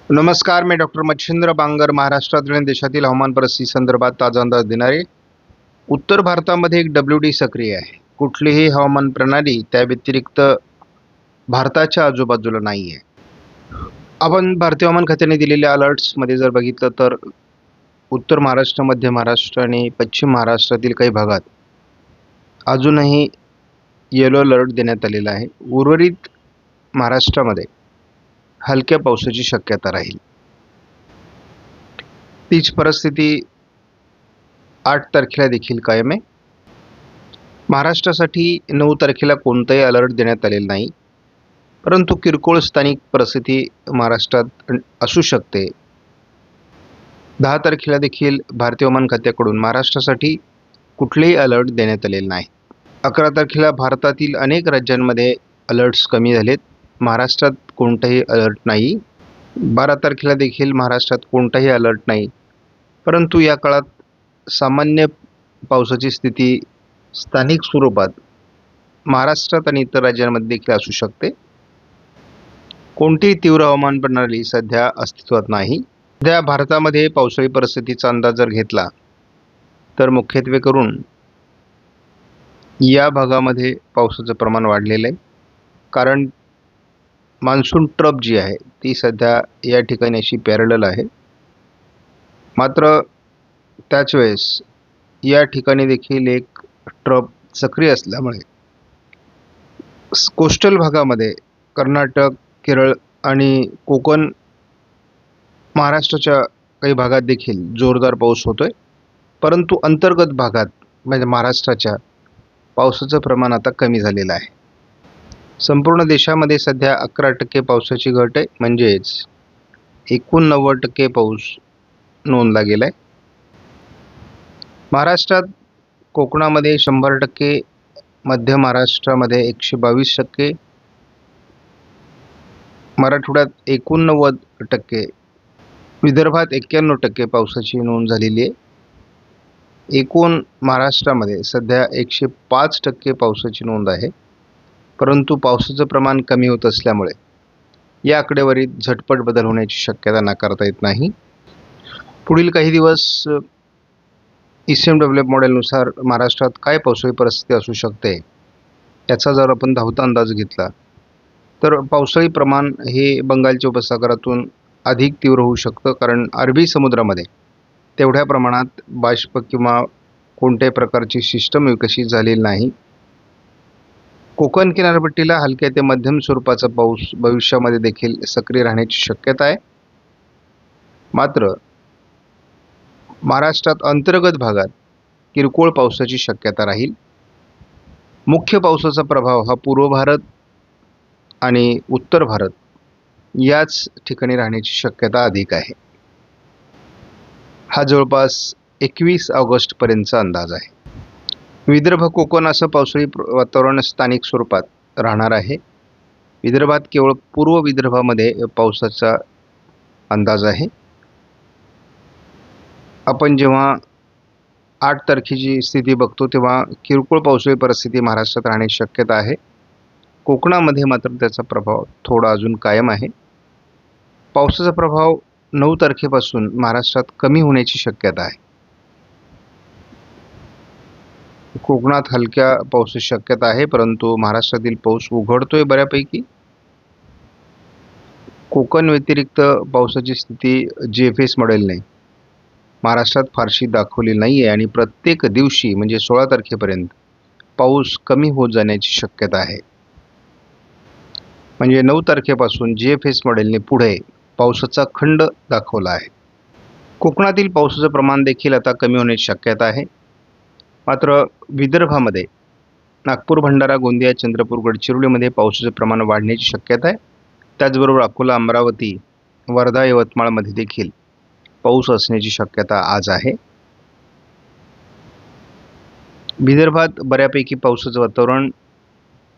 नमस्कार, मी डॉक्टर मच्छिंद्र बांगर. महाराष्ट्रातील आणि देशातील हवामान परिस्थिती संदर्भात ताजा अंदाज देणारे. उत्तर भारतामध्ये एक WD सक्रिय आहे. कुठलीही हवामान प्रणाली त्या व्यतिरिक्त भारताच्या आजूबाजूला नाही आहे. आपण भारतीय हवामान खात्याने दिलेल्या अलर्ट्समध्ये जर बघितलं तर उत्तर महाराष्ट्र, मध्य महाराष्ट्र आणि पश्चिम महाराष्ट्रातील काही भागात अजूनही येलो अलर्ट देण्यात आलेला आहे. उर्वरित महाराष्ट्रामध्ये हलक्या पावसाची शक्यता राहील. तीच परिस्थिती 8 तारखेला देखील कायम आहे. महाराष्ट्रासाठी 9 तारखेला कोणताही अलर्ट देण्यात आलेला नाही, परंतु किरकोळ स्थानिक परिस्थिती महाराष्ट्रात असू शकते. 10 तारखेला देखील भारतीय हवामान खात्याकडून महाराष्ट्रासाठी कुठलेही अलर्ट देण्यात आलेले नाही. 11 तारखेला भारतातील अनेक राज्यांमध्ये अलर्ट्स कमी झालेत. महाराष्ट्रात कोणताही अलर्ट नाही. 12 तारखेला देखील महाराष्ट्रात कोणताही अलर्ट नाही, परंतु या काळात सामान्य पावसाची स्थिती स्थानिक स्वरूपात महाराष्ट्रात आणि इतर राज्यांमध्ये देखील असू शकते. कोणतीही तीव्र हवामान प्रणाली सध्या अस्तित्वात नाही. सध्या भारतामध्ये पावसाळी परिस्थितीचा अंदाज जर घेतला तर मुख्यत्वे करून या भागामध्ये पावसाचं प्रमाण वाढलेलं आहे, कारण मान्सून ट्रफ जी आहे ती सध्या या ठिकाणी अशी पॅरलल आहे. मात्र त्याच वेळेस या ठिकाणी देखील एक ट्रफ सक्रिय असल्यामुळे कोस्टल भागामध्ये कर्नाटक, केरळ आणि कोकण, महाराष्ट्राच्या काही भागात देखील जोरदार पाऊस होतोय. परंतु अंतर्गत भागात म्हणजे महाराष्ट्राच्या पावसाचं प्रमाण आता कमी झालेलं आहे. संपूर्ण देशामध्ये सध्या 11% पावसाची घट आहे, म्हणजेच एकूण 90% पाऊस नोंदला गेला आहे. महाराष्ट्रात कोकणामध्ये 100%, मध्य महाराष्ट्रामध्ये 122%, मराठवाड्यात 89%, विदर्भात 91% पावसाची नोंद झालेली आहे. एकूण महाराष्ट्रामध्ये सध्या 105% पावसाची नोंद आहे, परंतु पावसाचं प्रमाण कमी होत असल्यामुळे या आकडेवारीत झटपट बदल होण्याची शक्यता नाकारता येत नाही. पुढील काही दिवस ECMWF मॉडेलनुसार महाराष्ट्रात काय पावसाळी परिस्थिती असू शकते याचा जर आपण धावता अंदाज घेतला तर पावसाळी प्रमाण हे बंगालच्या उपसागरातून अधिक तीव्र होऊ शकतं, कारण अरबी समुद्रामध्ये तेवढ्या प्रमाणात बाष्प किंवा कोणत्याही प्रकारची सिस्टम विकसित झालेली नाही. कोकण किनारपट्टीला हलक्या ते मध्यम स्वरूपाचा पाऊस भविष्यामध्ये देखील सक्रिय राहण्याची शक्यता आहे. मात्र महाराष्ट्रात अंतर्गत भागात किरकोळ पावसाची शक्यता राहील. मुख्य पावसाचा प्रभाव हा पूर्व भारत आणि उत्तर भारत याच ठिकाणी राहण्याची शक्यता अधिक आहे. हा जवळपास 21 ऑगस्टपर्यंतचा अंदाज आहे. विदर्भ, कोकण असं पावसाळी वातावरण स्थानिक स्वरूपात राहणार आहे. विदर्भात केवळ पूर्व विदर्भामध्ये पावसाचा अंदाज आहे. आपण जेव्हा 8 तारखेची स्थिती बघतो तेव्हा किरकोळ पावसाळी परिस्थिती महाराष्ट्रात राहण्याची शक्यता आहे. कोकणामध्ये मात्र त्याचा प्रभाव थोडा अजून कायम आहे. पावसाचा प्रभाव 9 तारखेपासून महाराष्ट्रात कमी होण्याची शक्यता आहे. कोकणात हलक्या पावसाची शक्यता आहे, परंतु महाराष्ट्रातील पाऊस उघडतोय बऱ्यापैकी. कोकण व्यतिरिक्त पावसाची स्थिती GFS मॉडेलने महाराष्ट्रात फारशी दाखवली नाही आहे आणि प्रत्येक दिवशी म्हणजे 16 तारखेपर्यंत पाऊस कमी होत जाण्याची शक्यता आहे. म्हणजे 9 तारखेपासून GFS मॉडेलने पुढे पावसाचा खंड दाखवला आहे. कोकणातील पावसाचं प्रमाण देखील आता कमी होण्याची शक्यता आहे. मात्र विदर्भामध्ये नागपूर, भंडारा, गोंदिया, चंद्रपूर, गडचिरोलीमध्ये पावसाचे प्रमाण वाढण्याची शक्यता आहे. त्याचबरोबर अकोला, अमरावती, वर्धा, यवतमाळमध्ये देखील पाऊस असण्याची शक्यता आज आहे. विदर्भात बऱ्यापैकी पावसाचं वातावरण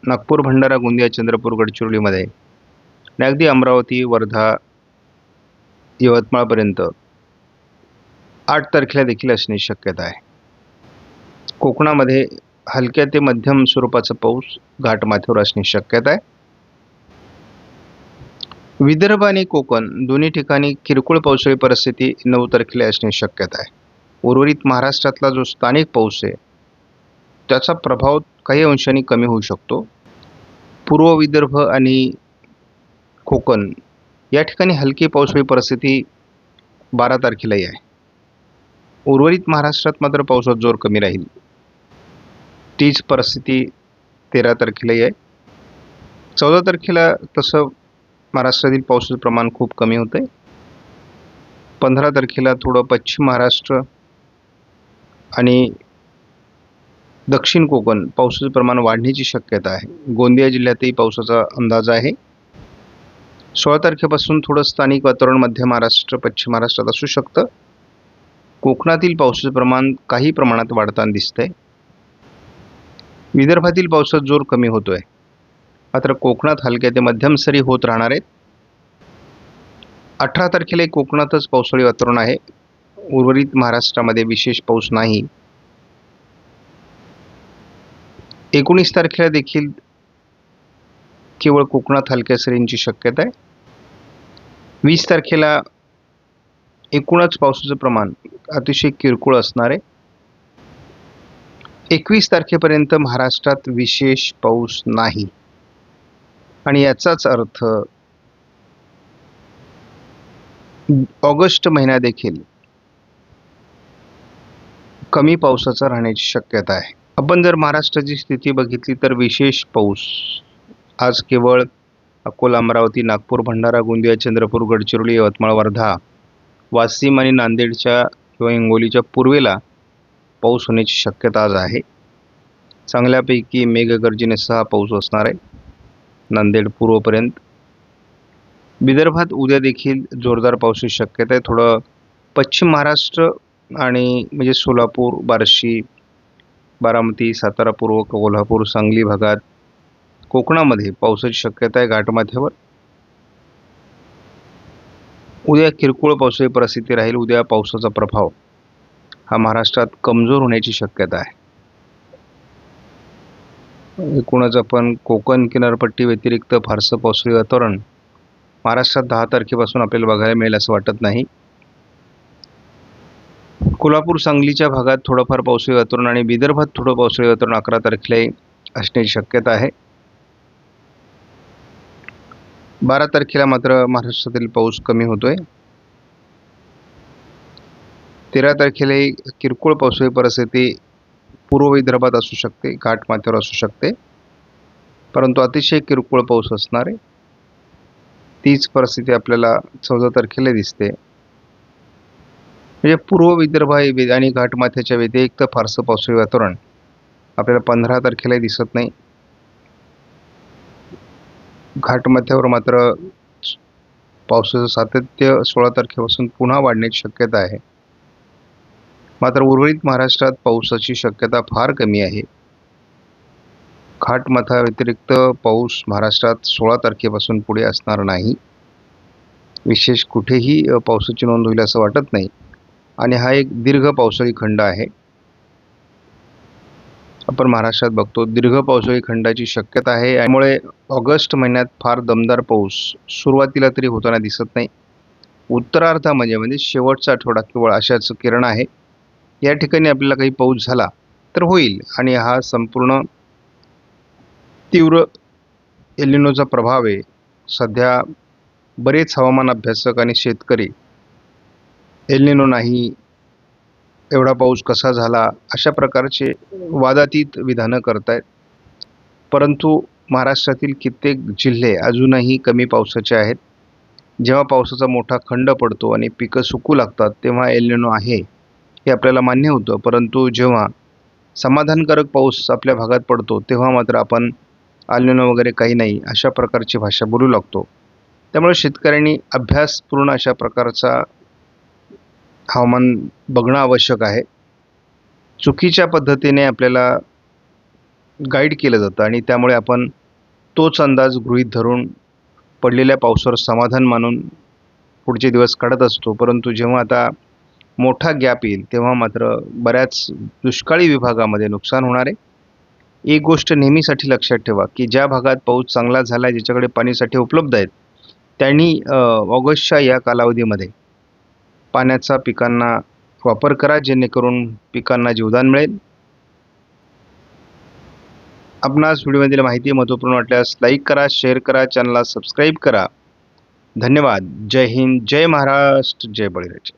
नागपूर, भंडारा, गोंदिया, चंद्रपूर, गडचिरोलीमध्ये आणि अगदी अमरावती, वर्धा, यवतमाळपर्यंत 8 तारखेला देखील असण्याची शक्यता आहे. कोकणामध्ये हलक्या ते मध्यम स्वरूपाचा पाऊस घाटमाथ्यावर असण्याची शक्यता आहे. विदर्भ आणि कोकण दोन्ही ठिकाणी किरकोळ पावसाळी परिस्थिती 9 तारखेला असण्याची शक्यता आहे. उर्वरित महाराष्ट्रातला जो स्थानिक पाऊस आहे त्याचा प्रभाव काही अंशाने कमी होऊ शकतो. पूर्व विदर्भ आणि कोकण या ठिकाणी हलकी पावसाळी परिस्थिती 12 तारखेलाही आहे. उर्वरित महाराष्ट्रात मात्र पावसाचा जोर कमी राहील. तीच परिस्थिती 13 तारखेलाही आहे. 14 तारखेला तसं महाराष्ट्रातील पावसाचं प्रमाण खूप कमी होतं आहे. 15 तारखेला थोडं पश्चिम महाराष्ट्र आणि दक्षिण कोकण पावसाचं प्रमाण वाढण्याची शक्यता आहे. गोंदिया जिल्ह्यातही पावसाचा अंदाज आहे. 16 तारखेपासून थोडं स्थानिक वातावरण मध्य महाराष्ट्र पश्चिम महाराष्ट्रात असू शकतं. कोकणातील पावसाचं प्रमाण काही प्रमाणात वाढताना दिसतंय. विदर्भातील पावसाचा जोर कमी होतोय. मात्र कोकणात हलक्या ते मध्यम सरी होत राहणार आहेत. 18 तारखेला कोकणातच पावसाळी वातावरण आहे. उर्वरित महाराष्ट्रामध्ये विशेष पाऊस नाही. 19 तारखेला देखील केवळ कोकणात हलक्या सरींची शक्यता आहे. 20 तारखेला एकूणच पावसाचं प्रमाण अतिशय किरकोळ असणार आहे. 21 तारखेपर्यंत महाराष्ट्रात विशेष पाऊस नाही आणि याचाच अर्थ ऑगस्ट महिना देखील कमी पावसाचा राहण्याची शक्यता आहे. आपण जर महाराष्ट्राची स्थिती बघितली तर विशेष पाऊस आज केवळ अकोला, अमरावती, नागपूर, भंडारा, गोंदिया, चंद्रपूर, गडचिरोली, यवतमाळ, वर्धा, वाशिम आणि नांदेडच्या किंवा हिंगोलीच्या पूर्वेला पाऊस होण्याची शक्यता आज आहे. चांगल्यापैकी मेघगर्जनेसह पाऊस असणार आहे नांदेड पूर्वपर्यंत. विदर्भात उद्या देखील जोरदार पावसाची शक्यता आहे. थोडं पश्चिम महाराष्ट्र आणि म्हणजे सोलापूर, बार्शी, बारामती, सातारा पूर्व, कोल्हापूर, सांगली भागात कोकणामध्ये पावसाची शक्यता आहे घाटमाथ्यावर. उद्या किरकोळ पावसाची परिस्थिती राहील. उद्या पावसाचा प्रभाव हा महाराष्ट्रात कमजोर होण्याची शक्यता आहे. एकूणच आपण कोकण किनारपट्टी व्यतिरिक्त फारसं पावसाळी वातावरण महाराष्ट्रात 10 तारखेपासून आपल्याला बघायला मिळेल असं वाटत नाही. कोल्हापूर, सांगलीच्या भागात थोडंफार पावसाळी वातावरण आणि विदर्भात थोडं पावसाळी वातावरण 11 तारखेला असण्याची शक्यता आहे. 12 तारखेला मात्र महाराष्ट्रातील पाऊस कमी होतोय. 13 तारखेलाही किरकोळ पावसाळी परिस्थिती पूर्व विदर्भात असू शकते, घाटमाथ्यावर असू शकते, परंतु अतिशय किरकोळ पाऊस असणार आहे. तीच परिस्थिती आपल्याला 14 तारखेला दिसते. म्हणजे पूर्व विदर्भ आणि घाटमाथ्याच्या व्यतिरिक्त फारसं पावसाळी वातावरण आपल्याला 15 तारखेलाही दिसत नाही. घाटमाथ्यावर मात्र पावसाचं सातत्य 16 तारखेपासून पुन्हा वाढण्याची शक्यता आहे. मात्र उर्वरित महाराष्ट्रात पावसाची शक्यता फार कमी आहे. घाटमाथा व्यतिरिक्त पाऊस महाराष्ट्रात 16 तारखेपासून पुढे असणार नाही. विशेष कुठेही पावसाची नोंद होईल असं वाटत नाही आणि हा एक दीर्घ पावसाळी खंड आहे. आपण महाराष्ट्रात बघतो दीर्घ पावसाळी खंडाची शक्यता आहे. त्यामुळे ऑगस्ट महिन्यात फार दमदार पाऊस सुरुवातीला तरी होताना दिसत नाही. उत्तरार्धामध्ये म्हणजे शेवटचा आठवडा केवळ अशाच किरण आहे. या ठिकाणी आपल्याला काही पाऊस झाला तर होईल आणि हा संपूर्ण तीव्र एल निनोचा प्रभाव आहे. सध्या बरेच हवामान अभ्यासक आणि शेतकरी एल निनो नाही, एवढा पाऊस कसा झाला, अशा प्रकारचे वादातीत विधानं करतायत. परंतु महाराष्ट्रातील कित्येक जिल्हे अजूनही कमी पावसाचे आहेत. जेव्हा पावसाचा मोठा खंड पडतो आणि पिकं सुकू लागतात तेव्हा एल निनो आहे हे आपल्याला मान्य होतं. परंतु जेव्हा समाधानकारक पाऊस आपल्या भागात पडतो तेव्हा मात्र आपण एल निनो वगैरे काही नाही अशा प्रकारची भाषा बोलू लागतो. त्यामुळे शेतकऱ्यांनी अभ्यासपूर्ण अशा प्रकारचा हवामान बघणं आवश्यक आहे. चुकीच्या पद्धतीने आपल्याला गाईड केलं जातं आणि त्यामुळे आपण तोच अंदाज गृहीत धरून पडलेल्या पावसावर समाधान मानून पुढचे दिवस काढत असतो. परंतु जेव्हा आता मोठा गॅप येईल तेव्हा मात्र बऱ्याच दुष्काळी विभागामध्ये नुकसान होणार आहे. एक गोष्ट नेहमीसाठी लक्षात ठेवा की ज्या भागात पाऊस चांगला झाला आहे, ज्याच्याकडे पाणीसाठे उपलब्ध आहेत, त्यांनी ऑगस्टच्या या कालावधीमध्ये पाण्याचा पिकांना वापर करा, जेणेकरून पिकांना जीवदान मिळेल. आपणास व्हिडिओमधील माहिती महत्त्वपूर्ण वाटल्यास लाईक करा, शेअर करा, चॅनलला सबस्क्राईब करा. धन्यवाद. जय हिंद, जय महाराष्ट्र, जय बळीराजा.